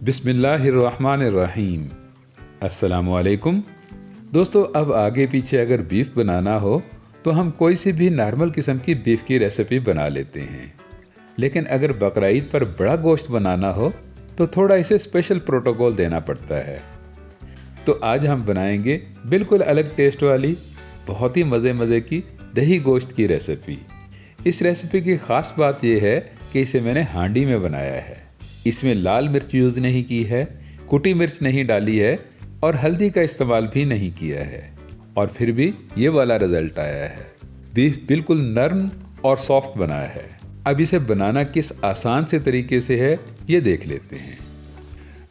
बिस्मिल्लाहिर्रहमानिर्रहीम। अस्सलामुअलैकुम। दोस्तों, अब आगे पीछे अगर बीफ बनाना हो तो हम कोई सी भी नॉर्मल किस्म की बीफ की रेसिपी बना लेते हैं, लेकिन अगर बकरा ईद पर बड़ा गोश्त बनाना हो तो थोड़ा इसे स्पेशल प्रोटोकॉल देना पड़ता है। तो आज हम बनाएंगे बिल्कुल अलग टेस्ट वाली बहुत ही मज़े की दही गोश्त की रेसिपी। इस रेसिपी की ख़ास बात यह है कि इसे मैंने हांडी में बनाया है। इसमें लाल मिर्च यूज़ नहीं की है, कुटी मिर्च नहीं डाली है और हल्दी का इस्तेमाल भी नहीं किया है, और फिर भी ये वाला रिज़ल्ट आया है। बीफ बिल्कुल नरम और सॉफ्ट बना है। अब इसे बनाना किस आसान से तरीके से है ये देख लेते हैं।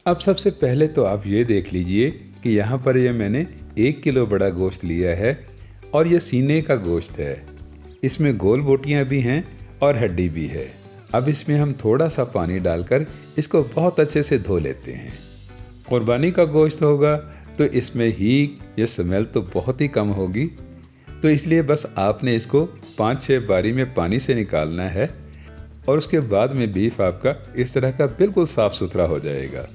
अब सबसे पहले तो आप ये देख लीजिए कि यहाँ पर ये मैंने 1 किलो बड़ा गोश्त लिया है और ये सीने का गोश्त है। इसमें गोल बोटियाँ भी हैं और हड्डी भी है। अब इसमें हम थोड़ा सा पानी डालकर इसको बहुत अच्छे से धो लेते हैं। कुर्बानी का गोश्त होगा तो इसमें हींग या स्मेल तो बहुत ही कम होगी, तो इसलिए बस आपने इसको 5-6 बारी में पानी से निकालना है और उसके बाद में बीफ आपका इस तरह का बिल्कुल साफ़ सुथरा हो जाएगा।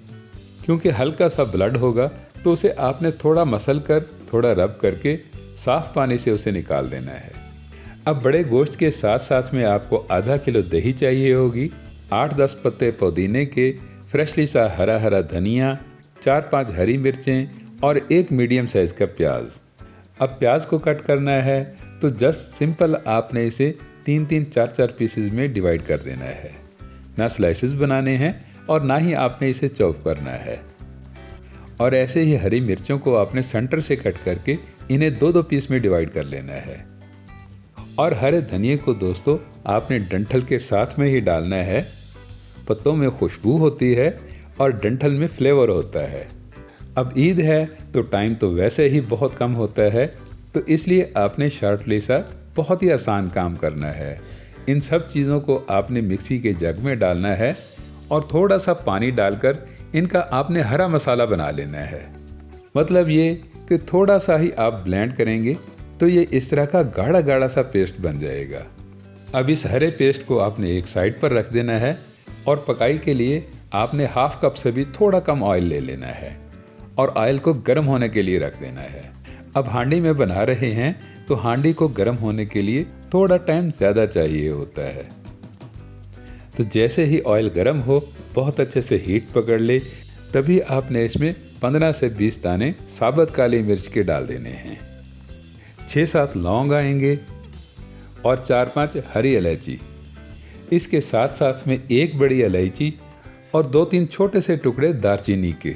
क्योंकि हल्का सा ब्लड होगा तो उसे आपने थोड़ा मसल कर, थोड़ा रब करके साफ़ पानी से उसे निकाल देना है। अब बड़े गोश्त के साथ साथ में आपको आधा किलो दही चाहिए होगी, 8-10 पत्ते पुदीने के, फ्रेशली सा हरा धनिया, 4-5 हरी मिर्चें और 1 मीडियम साइज़ का प्याज। अब प्याज को कट करना है तो जस्ट सिंपल आपने इसे 3-3, 4-4 पीसेज में डिवाइड कर देना है। ना स्लाइसेस बनाने हैं और ना ही आपने इसे चॉप करना है। और ऐसे ही हरी मिर्चों को आपने सेंटर से कट करके इन्हें 2-2 पीस में डिवाइड कर लेना है। और हरे धनिए को दोस्तों आपने डंठल के साथ में ही डालना है। पत्तों में खुशबू होती है और डंठल में फ्लेवर होता है। अब ईद है तो टाइम तो वैसे ही बहुत कम होता है, तो इसलिए आपने शॉर्टली सा बहुत ही आसान काम करना है। इन सब चीज़ों को आपने मिक्सी के जग में डालना है और थोड़ा सा पानी डालकर इनका आपने हरा मसाला बना लेना है। मतलब ये कि थोड़ा सा ही आप ब्लेंड करेंगे तो ये इस तरह का गाढ़ा सा पेस्ट बन जाएगा। अब इस हरे पेस्ट को आपने एक साइड पर रख देना है और पकाई के लिए आपने हाफ कप से भी थोड़ा कम ऑयल ले लेना है और ऑयल को गर्म होने के लिए रख देना है। अब हांडी में बना रहे हैं तो हांडी को गर्म होने के लिए थोड़ा टाइम ज़्यादा चाहिए होता है। तो जैसे ही ऑयल गर्म हो, बहुत अच्छे से हीट पकड़ ले, तभी आपने इसमें 15 से 20 दाने साबुत काली मिर्च के डाल देने हैं। 6-7 लौंग आएंगे और 4-5 हरी इलायची। इसके साथ साथ में 1 बड़ी इलायची और 2-3 छोटे से टुकड़े दालचीनी के।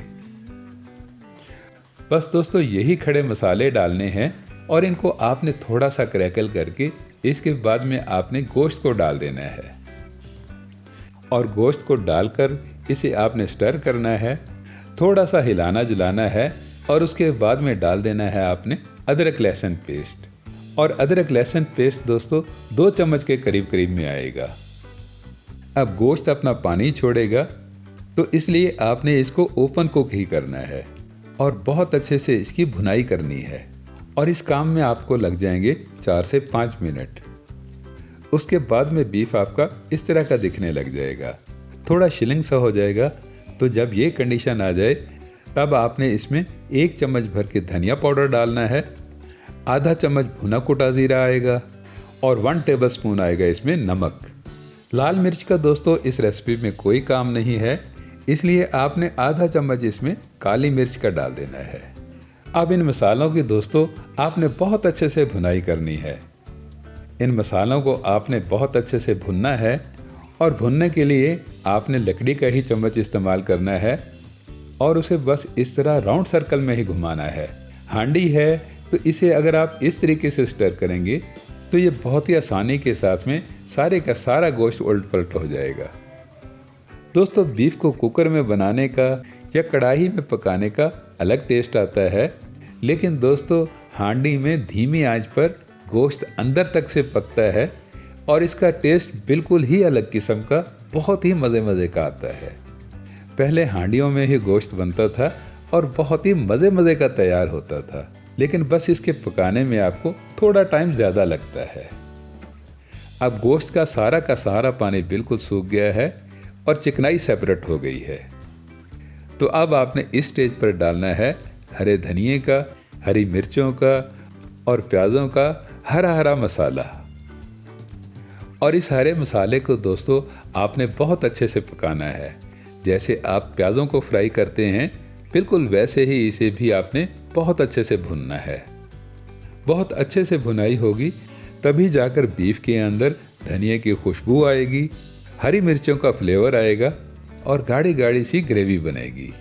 बस दोस्तों यही खड़े मसाले डालने हैं और इनको आपने थोड़ा सा क्रैकल करके इसके बाद में आपने गोश्त को डाल देना है और गोश्त को डालकर इसे आपने स्टर करना है, थोड़ा सा हिलाना जुलाना है और उसके बाद में डाल देना है आपने अदरक लहसुन पेस्ट। और अदरक लहसुन पेस्ट दोस्तों 2 चम्मच के करीब में आएगा। अब गोश्त अपना पानी छोड़ेगा तो इसलिए आपने इसको ओपन कुक ही करना है और बहुत अच्छे से इसकी भुनाई करनी है और इस काम में आपको लग जाएंगे 4 से 5 मिनट। उसके बाद में बीफ आपका इस तरह का दिखने लग जाएगा, थोड़ा शिलिंग सा हो जाएगा। तो जब ये कंडीशन आ जाए तब आपने इसमें 1 चम्मच भर के धनिया पाउडर डालना है, आधा चम्मच भुना कुटा जीरा आएगा और 1 टेबलस्पून आएगा इसमें नमक। लाल मिर्च का दोस्तों इस रेसिपी में कोई काम नहीं है, इसलिए आपने आधा चम्मच इसमें काली मिर्च का डाल देना है। अब इन मसालों की दोस्तों आपने बहुत अच्छे से भुनाई करनी है। इन मसालों को आपने बहुत अच्छे से भुनना है और भुनने के लिए आपने लकड़ी का ही चम्मच इस्तेमाल करना है और उसे बस इस तरह राउंड सर्कल में ही घुमाना है। हांडी है तो इसे अगर आप इस तरीके से स्टर करेंगे तो ये बहुत ही आसानी के साथ में सारे का सारा गोश्त उलट पलट हो जाएगा। दोस्तों बीफ को कुकर में बनाने का या कढ़ाई में पकाने का अलग टेस्ट आता है, लेकिन दोस्तों हांडी में धीमी आंच पर गोश्त अंदर तक से पकता है और इसका टेस्ट बिल्कुल ही अलग किस्म का बहुत ही मज़े का आता है। पहले हांडियों में ही गोश्त बनता था और बहुत ही मज़े का तैयार होता था, लेकिन बस इसके पकाने में आपको थोड़ा टाइम ज़्यादा लगता है। अब गोश्त का सारा पानी बिल्कुल सूख गया है और चिकनाई सेपरेट हो गई है। तो अब आपने इस स्टेज पर डालना है हरे धनिए का, हरी मिर्चों का और प्याज़ों का हरा हरा मसाला। और इस हरे मसाले को दोस्तों आपने बहुत अच्छे से पकाना है। जैसे आप प्याज़ों को फ्राई करते हैं बिल्कुल वैसे ही इसे भी आपने बहुत अच्छे से भुनना है। बहुत अच्छे से भुनाई होगी तभी जाकर बीफ के अंदर धनिए की खुशबू आएगी, हरी मिर्चों का फ्लेवर आएगा और गाढ़ी गाढ़ी सी ग्रेवी बनेगी।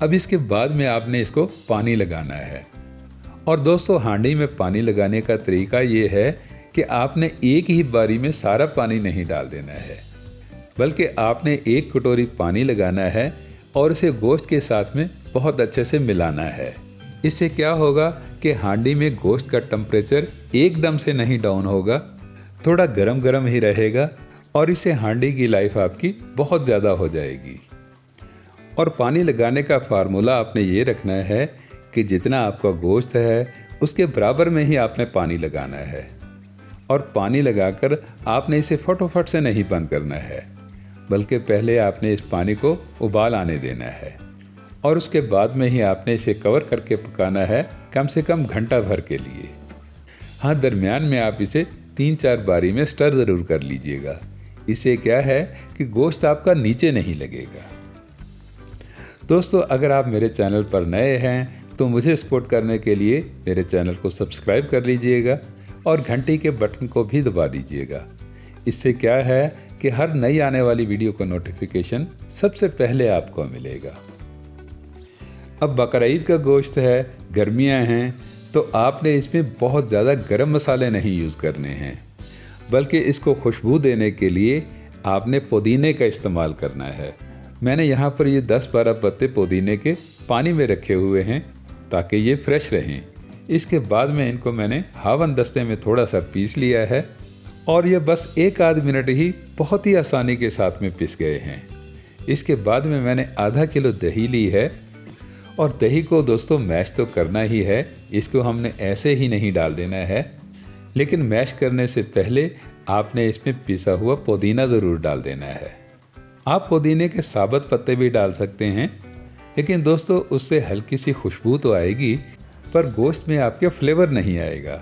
अब इसके बाद में आपने इसको पानी लगाना है। और दोस्तों हांडी में पानी लगाने का तरीका ये है कि आपने एक ही बारी में सारा पानी नहीं डाल देना है, बल्कि आपने एक कटोरी पानी लगाना है और इसे गोश्त के साथ में बहुत अच्छे से मिलाना है। इससे क्या होगा कि हांडी में गोश्त का टेम्परेचर एकदम से नहीं डाउन होगा, थोड़ा गरम गरम ही रहेगा और इससे हांडी की लाइफ आपकी बहुत ज़्यादा हो जाएगी। और पानी लगाने का फार्मूला आपने ये रखना है कि जितना आपका गोश्त है उसके बराबर में ही आपने पानी लगाना है। और पानी लगाकर आपने इसे फटोफट से नहीं बंद करना है, बल्कि पहले आपने इस पानी को उबाल आने देना है और उसके बाद में ही आपने इसे कवर करके पकाना है कम से कम घंटा भर के लिए। हाँ, दरमियान में आप इसे 3-4 बारी में स्टर ज़रूर कर लीजिएगा। इससे क्या है कि गोश्त आपका नीचे नहीं लगेगा। दोस्तों अगर आप मेरे चैनल पर नए हैं तो मुझे सपोर्ट करने के लिए मेरे चैनल को सब्सक्राइब कर लीजिएगा और घंटी के बटन को भी दबा दीजिएगा। इससे क्या है कि हर नई आने वाली वीडियो का नोटिफिकेशन सबसे पहले आपको मिलेगा। अब बकरीद का गोश्त है, गर्मियां हैं, तो आपने इसमें बहुत ज़्यादा गरम मसाले नहीं यूज़ करने हैं, बल्कि इसको खुशबू देने के लिए आपने पुदीने का इस्तेमाल करना है। मैंने यहाँ पर ये 10-12 पत्ते पुदीने के पानी में रखे हुए हैं ताकि ये फ्रेश रहें। इसके बाद में इनको मैंने हावन दस्ते में थोड़ा सा पीस लिया है और ये बस 1-आध मिनट ही बहुत ही आसानी के साथ में पिस गए हैं। इसके बाद में मैंने आधा किलो दही ली है और दही को दोस्तों मैश तो करना ही है, इसको हमने ऐसे ही नहीं डाल देना है, लेकिन मैश करने से पहले आपने इसमें पिसा हुआ पुदीना ज़रूर डाल देना है। आप पुदीने के साबुत पत्ते भी डाल सकते हैं, लेकिन दोस्तों उससे हल्की सी खुशबू तो आएगी पर गोश्त में आपके फ्लेवर नहीं आएगा।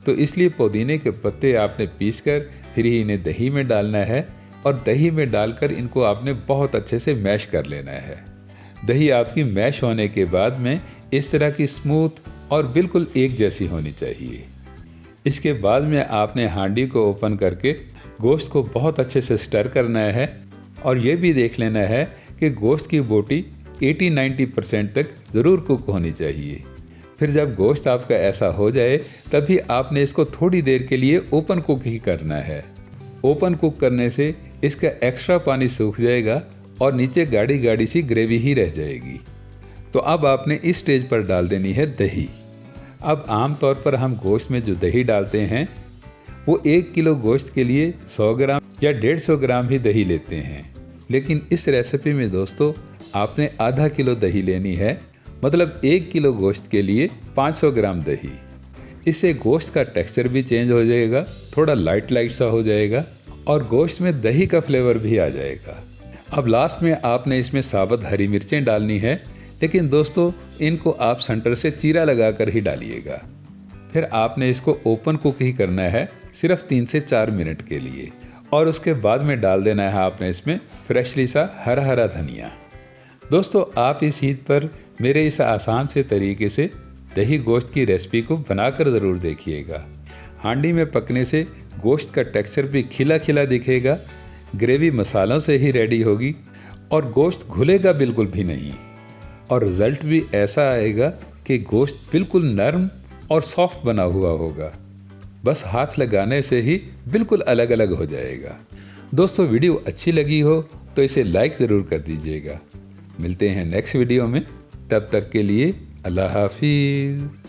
तो इसलिए पुदीने के पत्ते आपने पीसकर फिर ही इन्हें दही में डालना है और दही में डालकर इनको आपने बहुत अच्छे से मैश कर लेना है। दही आपकी मैश होने के बाद में इस तरह की स्मूथ और बिल्कुल एक जैसी होनी चाहिए। इसके बाद में आपने हांडी को ओपन करके गोश्त को बहुत अच्छे से स्टर करना है और ये भी देख लेना है कि गोश्त की बोटी 80-90% तक ज़रूर कुक होनी चाहिए। फिर जब गोश्त आपका ऐसा हो जाए तभी आपने इसको थोड़ी देर के लिए ओपन कुक ही करना है। ओपन कुक करने से इसका एक्स्ट्रा पानी सूख जाएगा और नीचे गाढ़ी गाढ़ी सी ग्रेवी ही रह जाएगी। तो अब आपने इस स्टेज पर डाल देनी है दही। अब आम तौर पर हम गोश्त में जो दही डालते हैं वो 1 किलो गोश्त के लिए 100 ग्राम या 150 ग्राम ही दही लेते हैं, लेकिन इस रेसिपी में दोस्तों आपने आधा किलो दही लेनी है, मतलब 1 किलो गोश्त के लिए 500 ग्राम दही। इससे गोश्त का टेक्सचर भी चेंज हो जाएगा, थोड़ा लाइट लाइट सा हो जाएगा और गोश्त में दही का फ्लेवर भी आ जाएगा। अब लास्ट में आपने इसमें साबुत हरी मिर्चें डालनी है, लेकिन दोस्तों इनको आप सेंटर से चीरा लगाकर ही डालिएगा। फिर आपने इसको ओपन कुक ही करना है सिर्फ 3 से 4 मिनट के लिए और उसके बाद में डाल देना है आपने इसमें फ्रेशली सा हरा हरा धनिया। दोस्तों आप इस ईद पर मेरे इस आसान से तरीके से दही गोश्त की रेसिपी को बनाकर ज़रूर देखिएगा। हांडी में पकने से गोश्त का टेक्सचर भी खिला खिला दिखेगा, ग्रेवी मसालों से ही रेडी होगी और गोश्त घुलेगा बिल्कुल भी नहीं और रिज़ल्ट भी ऐसा आएगा कि गोश्त बिल्कुल नरम और सॉफ्ट बना हुआ होगा, बस हाथ लगाने से ही बिल्कुल अलग अलग हो जाएगा। दोस्तों वीडियो अच्छी लगी हो तो इसे लाइक ज़रूर कर दीजिएगा। मिलते हैं नेक्स्ट वीडियो में, तब तक के लिए अल्लाह हाफिज़।